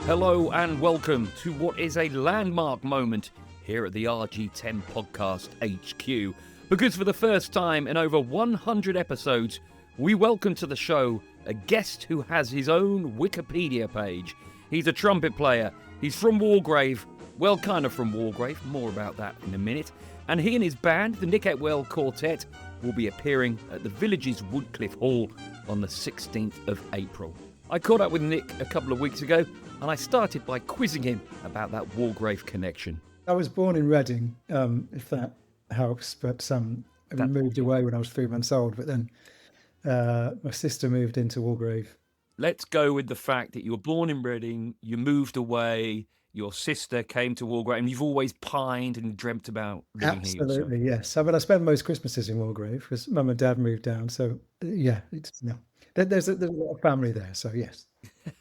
Hello and welcome to what is a landmark moment here at the RG10 Podcast HQ. Because for the first time in over 100 episodes, we welcome to the show a guest who has his own Wikipedia page. He's a trumpet player. He's from Wargrave. Well, kind of from Wargrave. More about that in a minute. And he and his band, the Nick Etwell Quartet, will be appearing at the Village's Woodcliff Hall on the 16th of April. I caught up with Nick a couple of weeks ago, and I started by quizzing him about that Wargrave connection. I was born in Reading, if that helps, but I moved away when I was 3 months old, but then my sister moved into Wargrave. Let's go with the fact that you were born in Reading, you moved away, your sister came to Wargrave, and you've always pined and dreamt about living here. Absolutely, yes. I mean, I spend most Christmases in Wargrave because Mum and Dad moved down, so yeah, there's a lot of family there, so yes.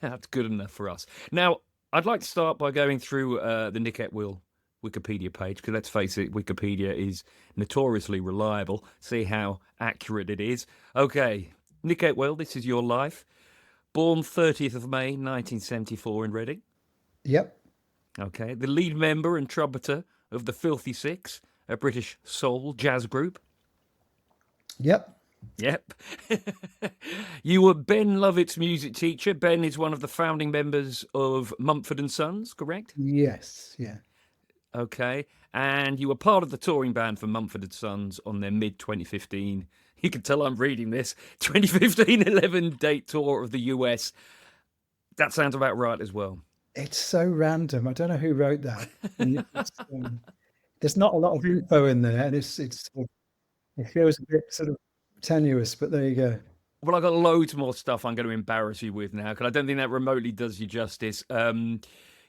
That's good enough for us. Now, I'd like to start by going through the Nick Etwell Wikipedia page, because let's face it, Wikipedia is notoriously reliable. See how accurate it is. Okay, Nick Etwell, this is your life. Born 30th of May, 1974 in Reading. Yep. Okay, the lead member and trumpeter of the Filthy Six, a British soul jazz group. Yep. You were Ben Lovett's music teacher. Ben is one of the founding members of Mumford Sons, correct? Yes, yeah. Okay, and you were part of the touring band for Mumford Sons on their mid-2015, you can tell I'm reading this, 2015 11-date tour of the US. That sounds about right as well. It's so random. I don't know who wrote that. There's not a lot of info in there, and it feels a bit sort of tenuous, but there you go. Well, I've got loads more stuff I'm going to embarrass you with now, because I don't think that remotely does you justice.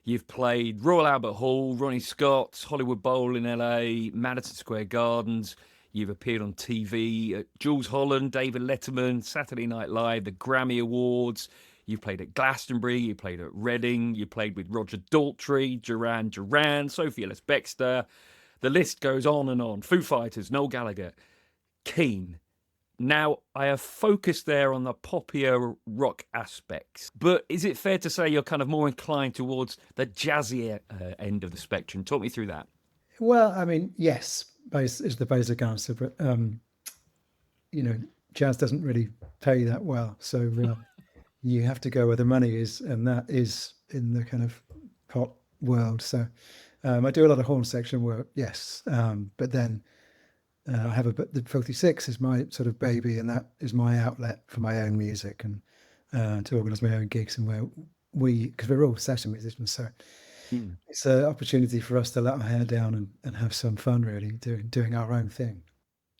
You've played Royal Albert Hall, Ronnie Scott's, Hollywood Bowl in LA, Madison Square Gardens. You've appeared on TV at Jules Holland, David Letterman, Saturday Night Live, the Grammy Awards. You've played at Glastonbury, you played at Reading, you played with Roger Daltrey, Duran Duran, Sophie Ellis-Bextor. The list goes on and on. Foo Fighters, Noel Gallagher, Keane. Now, I have focused there on the poppier rock aspects, but is it fair to say you're kind of more inclined towards the jazzier end of the spectrum? Talk me through that. Well, I mean, yes, is the basic answer, but, jazz doesn't really pay that well, so you have to go where the money is, and that is in the kind of pop world. So I do a lot of horn section work, yes, but then I have the Filthy Six is my sort of baby, and that is my outlet for my own music and to organise my own gigs, and where because we're all session musicians, so it's an opportunity for us to let our hair down and have some fun, really, doing our own thing.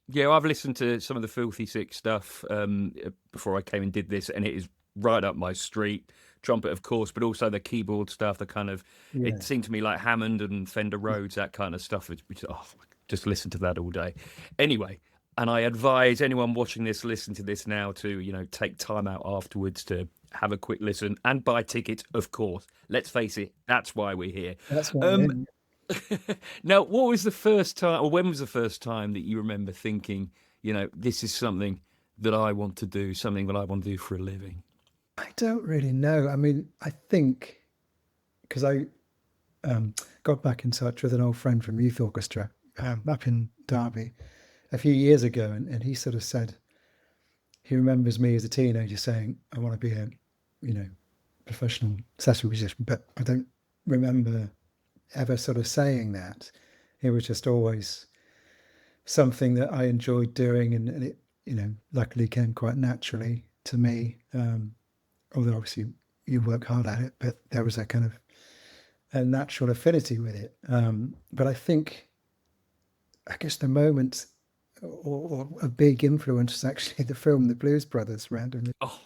Yeah, I've listened to some of the Filthy Six stuff before I came and did this, and it is right up my street. Trumpet, of course, but also the keyboard stuff, the kind of, It seemed to me like Hammond and Fender Rhodes, that kind of stuff, which just listen to that all day. Anyway, and I advise anyone watching this, listen to this now to, take time out afterwards to have a quick listen and buy tickets, of course. Let's face it, that's why we're here. That's why Now, what was the first time, or when was the first time that you remember thinking, this is something that I want to do, something that I want to do for a living? I don't really know. I mean, I think because I got back in touch with an old friend from youth orchestra up in Derby a few years ago, and he sort of said he remembers me as a teenager saying, I want to be a professional session musician, but I don't remember ever sort of saying that. It was just always something that I enjoyed doing, and it luckily came quite naturally to me, although obviously you work hard at it, but there was a kind of a natural affinity with it. But I guess the moment or a big influence is actually the film The Blues Brothers, randomly. Oh.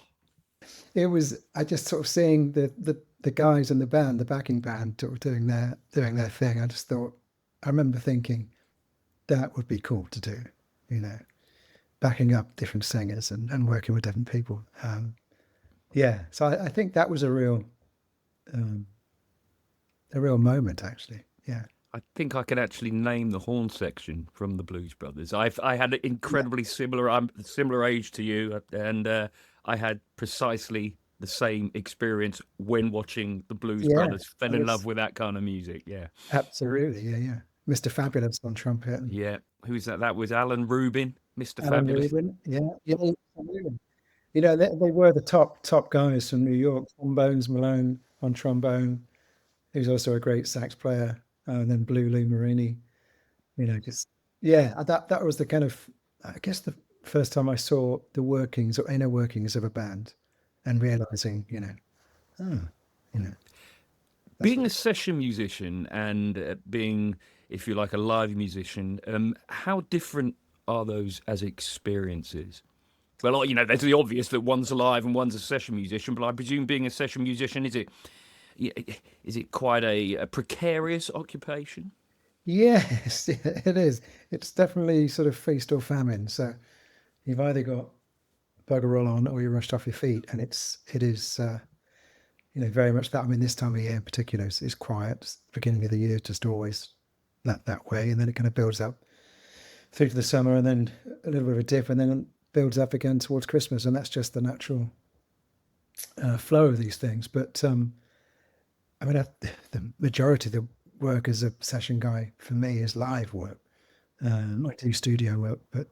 It was, I just sort of seeing the guys in the band, the backing band, sort of doing their thing. I just thought, I remember thinking that would be cool to do, backing up different singers and working with different people. So I think that was a real moment, actually. Yeah. I think I could actually name the horn section from the Blues Brothers. I had an incredibly similar age to you, and I had precisely the same experience when watching the Blues Yeah, Brothers. Fell in love with that kind of music. Yeah. absolutely. Yeah. Mr. Fabulous on trumpet. And Yeah. Who's that? That was Alan Rubin, Mr. Alan Fabulous. Rubin. Yeah, absolutely. They were the top guys from New York. Trombones Malone on trombone, who's also a great sax player, and then Blue Lou Marini. That was the kind of, I guess, the first time I saw the workings or inner workings of a band, and realizing, oh, Being a session musician and being, if you like, a live musician, how different are those as experiences? Well, there's the obvious that one's alive and one's a session musician, but I presume being a session musician, is it quite a precarious occupation? yes, it is. It's definitely sort of feast or famine. So you've either got bugger all on, or you're rushed off your feet, and it is. Very much that. I mean, this time of year in particular is quiet. It's the beginning of the year, just always that way, and then it kind of builds up through to the summer, and then a little bit of a dip, and then builds up again towards Christmas, and that's just the natural flow of these things. But I mean, the majority of the work as a session guy for me is live work. I do studio work, but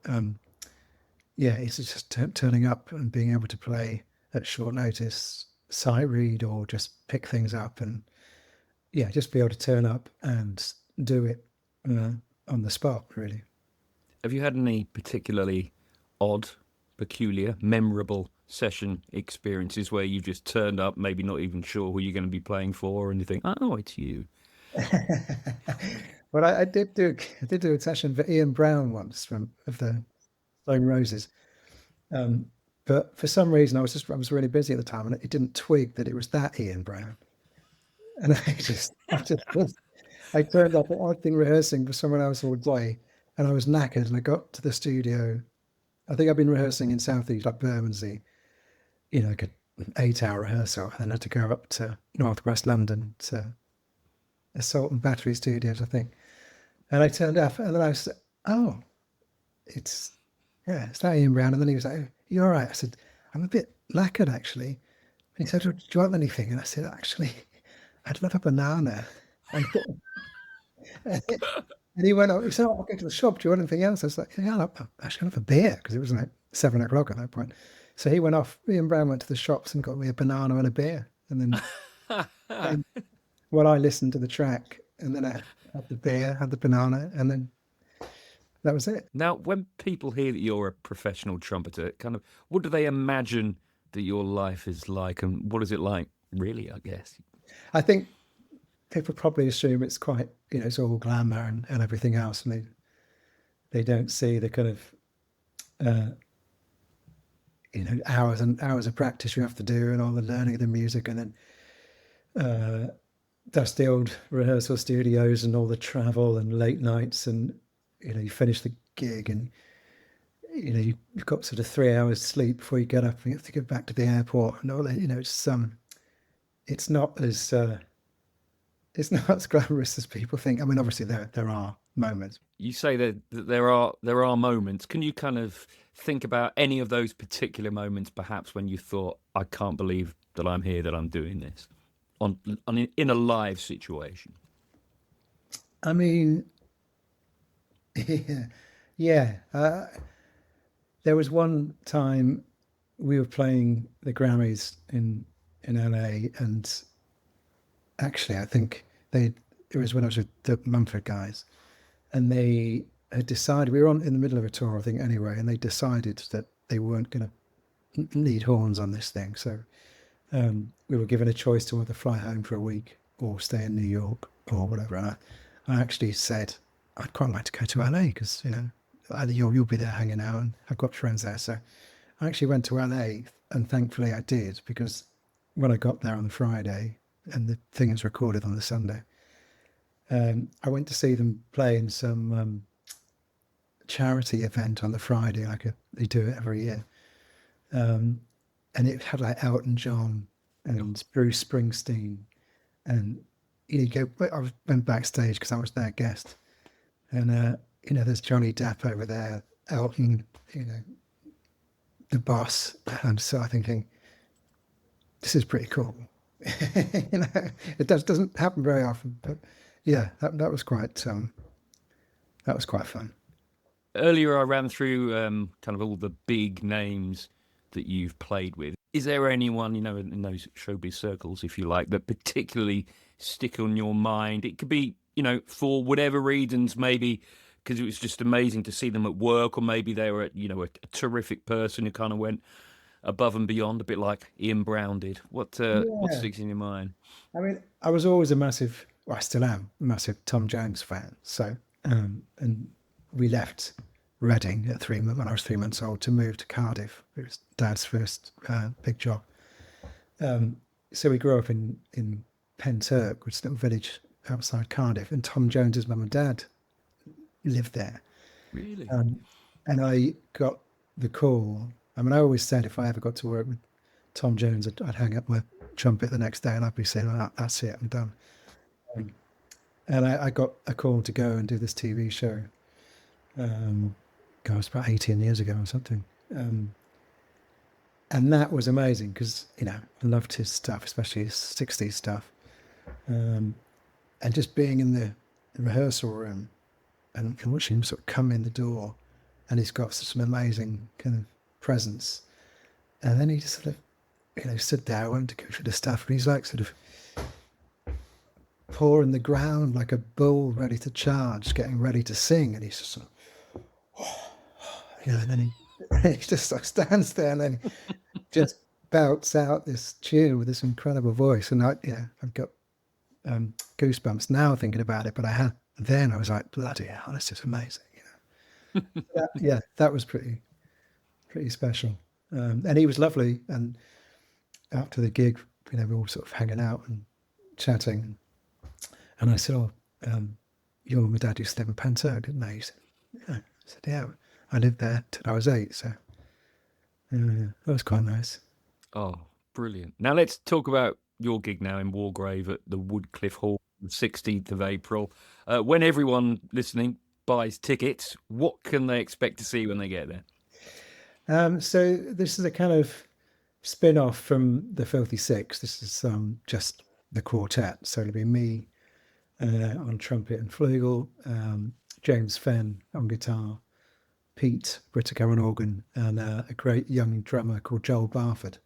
it's just turning up and being able to play at short notice, sight read, or just pick things up, and just be able to turn up and do it on the spot, really. Have you had any particularly odd, peculiar, memorable session experiences where you've just turned up, maybe not even sure who you're going to be playing for, and you think, oh, it's you? Well, I did do a session for Ian Brown once of the Stone Roses. But for some reason, I was really busy at the time, and it didn't twig that it was that Ian Brown. And I turned up. I'd been rehearsing for someone else all day, and I was knackered. And I got to the studio. I think I'd been rehearsing in Southeast, like Bermondsey, like an 8-hour rehearsal, and then had to go up to Northwest London to Assault and Battery Studios, I think. And I turned up, and then I said, "Oh, it's that Ian Brown." And then he was like, "You all right?" I said, "I'm a bit knackered, actually." And he said, "Do you want anything?" And I said, "Actually, I'd love a banana." And he went, he said, "I'll go to the shop. Do you want anything else?" I was like, "Yeah, I'll actually have a beer," because it was like 7 o'clock at that point. So he went off. Ian Brown went to the shops and got me a banana and a beer. And then while I listened to the track, and then I had the beer, had the banana, and then that was it. Now, when people hear that you're a professional trumpeter, kind of, what do they imagine that your life is like, and what is it like, really, I guess? I think people probably assume it's quite, it's all glamour and everything else, and they don't see the kind of, hours and hours of practice you have to do, and all the learning of the music, and then dusty old rehearsal studios, and all the travel and late nights, and you finish the gig, and you've got sort of 3 hours sleep before you get up, and you have to get back to the airport, and all that. It's not as it's not as glamorous as people think. I mean, obviously there are moments. You say that there are moments. Can you kind of think about any of those particular moments, perhaps when you thought, "I can't believe that I'm here, that I'm doing this," in a live situation? I mean, yeah. There was one time we were playing the Grammys in LA, and actually, I think it was when I was with the Mumford guys, and they had decided, we were in the middle of a tour, I think, anyway, and they decided that they weren't going to need horns on this thing. So we were given a choice to either fly home for a week or stay in New York or whatever. And I actually said, "I'd quite like to go to LA, because either you'll be there hanging out, and I've got friends there." So I actually went to LA, and thankfully I did, because when I got there on the Friday, and the thing is recorded on the Sunday, I went to see them play in some charity event on the Friday, they do it every year, and it had like Elton John and Bruce Springsteen, and I went backstage because I was their guest, and there's Johnny Depp over there, Elton, the boss, and so I'm thinking, this is pretty cool. You know, it doesn't happen very often, but yeah, that was quite fun. Earlier, I ran through kind of all the big names that you've played with. Is there anyone, you know, in those showbiz circles, if you like, that particularly stick on your mind? It could be, you know, for whatever reasons, maybe because it was just amazing to see them at work, or maybe they were, you know, a terrific person who kind of went above and beyond, a bit like Ian Brown did. What Yeah, sticks in your mind? I mean, I was always I still am a massive Tom Jones fan. So, and we left Reading at when I was 3 months old to move to Cardiff. It was Dad's first big job. So we grew up in Penturk, which is a little village outside Cardiff, and Tom Jones's mum and dad lived there. Really? And I got the call. I mean, I always said if I ever got to work with Tom Jones, I'd hang up my trumpet the next day and I'd be saying, oh, that's it, I'm done. And I got a call to go and do this TV show. It was about 18 years ago or something. And that was amazing because, you know, I loved his stuff, especially his 60s stuff. And just being in the rehearsal room and watching him sort of come in the door, and he's got some amazing kind of presence. And then he just sort of, you know, stood there, went to go through the stuff, and he's like sort of pawing the ground like a bull ready to charge, getting ready to sing. And he's just sort of, you know, and then he just like stands there and then just belts out this tune with this incredible voice. And I've got goosebumps now thinking about it, but I was like, bloody hell, that's just amazing. You know? That was pretty special. And he was lovely. And after the gig, you know, we were all sort of hanging out and chatting. And I said, "Oh, you and my dad used to live in Penturk, didn't they?" He said, "Yeah." I said, "Yeah, I lived there till I was 8." So that was quite nice. Oh, brilliant. Now let's talk about your gig now in Wargrave at the Woodcliff Hall, the 16th of April. When everyone listening buys tickets, what can they expect to see when they get there? So this is a kind of spin-off from the Filthy Six. This is just the quartet. So it'll be me on trumpet and flugel, James Fenn on guitar, Pete Whittaker on organ, and a great young drummer called Joel Barford,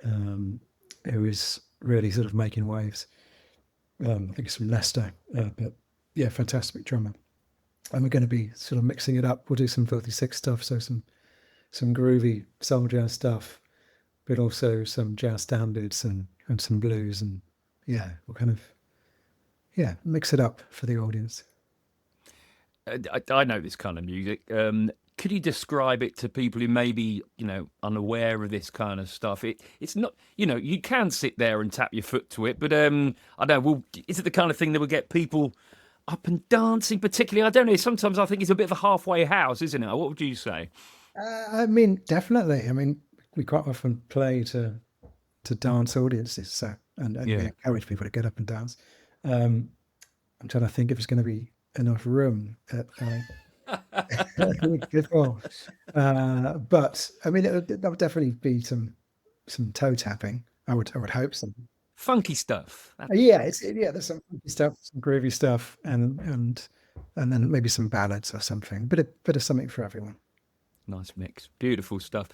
who is really sort of making waves. I think it's from Leicester, but yeah, fantastic drummer. And we're going to be sort of mixing it up. We'll do some Filthy Six stuff, so some groovy soul jazz stuff, but also some jazz standards and some blues, and yeah, we'll kind of mix it up for the audience. I know this kind of music. Could you describe it to people who may be, you know, unaware of this kind of stuff? It's not, you know, you can sit there and tap your foot to it, but I don't know. Well, is it the kind of thing that will get people up and dancing? Particularly, I don't know. Sometimes I think it's a bit of a halfway house, isn't it? What would you say? I mean, definitely. I mean, we quite often play to dance audiences, so and we encourage people to get up and dance. I'm trying to think if there's going to be enough room at good ball. But I mean, that would definitely be some toe tapping. I would hope so. Funky stuff. There's some funky stuff, some groovy stuff, and then maybe some ballads or something. Bit of something for everyone. Nice mix, beautiful stuff.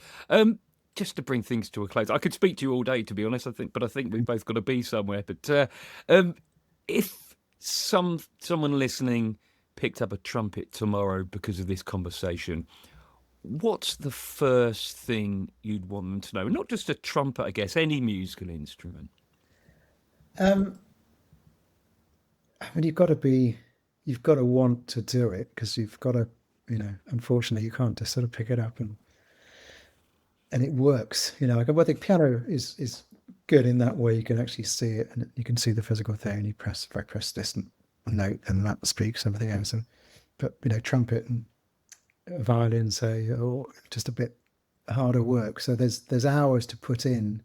Just to bring things to a close, I could speak to you all day, to be honest. I think we've both got to be somewhere. But if someone listening picked up a trumpet tomorrow because of this conversation, what's the first thing you'd want them to know? Not just a trumpet, I guess, any musical instrument. I mean, you've got to want to do it, because you've got to, you know, unfortunately, you can't just sort of pick it up and it works. You know, like, I think piano is good in that way. You can actually see it and you can see the physical thing, and if I press this note and that speaks something else. But you know, trumpet and violin, say, or just a bit harder work. So there's hours to put in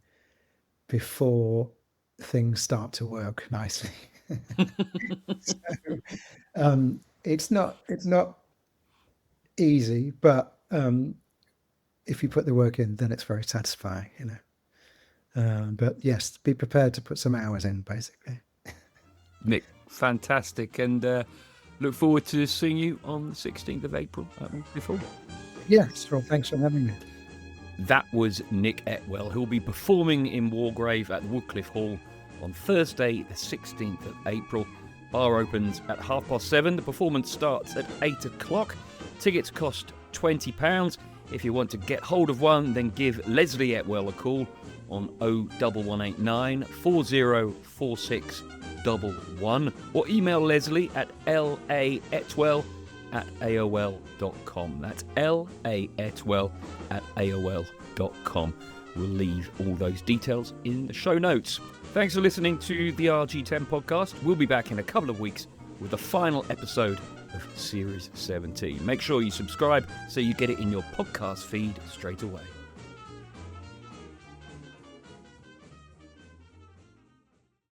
before things start to work nicely. So, it's not easy, but if you put the work in, then it's very satisfying, you But yes, be prepared to put some hours in, basically. Nick, fantastic. And look forward to seeing you on the 16th of April at Wargrave Hall. Yes, well, thanks for having me. That was Nick Etwell, who will be performing in Wargrave at the Woodcliff Hall on Thursday, the 16th of April. Bar opens at 7:30. The performance starts at 8 o'clock. Tickets cost £20. If you want to get hold of one, then give Leslie Etwell a call on 01189 404611 or email Leslie at laetwell@aol.com. That's laetwell@aol.com. We'll leave all those details in the show notes. Thanks for listening to the RG10 podcast. We'll be back in a couple of weeks with the final episode of Series 17. Make sure you subscribe so you get it in your podcast feed straight away.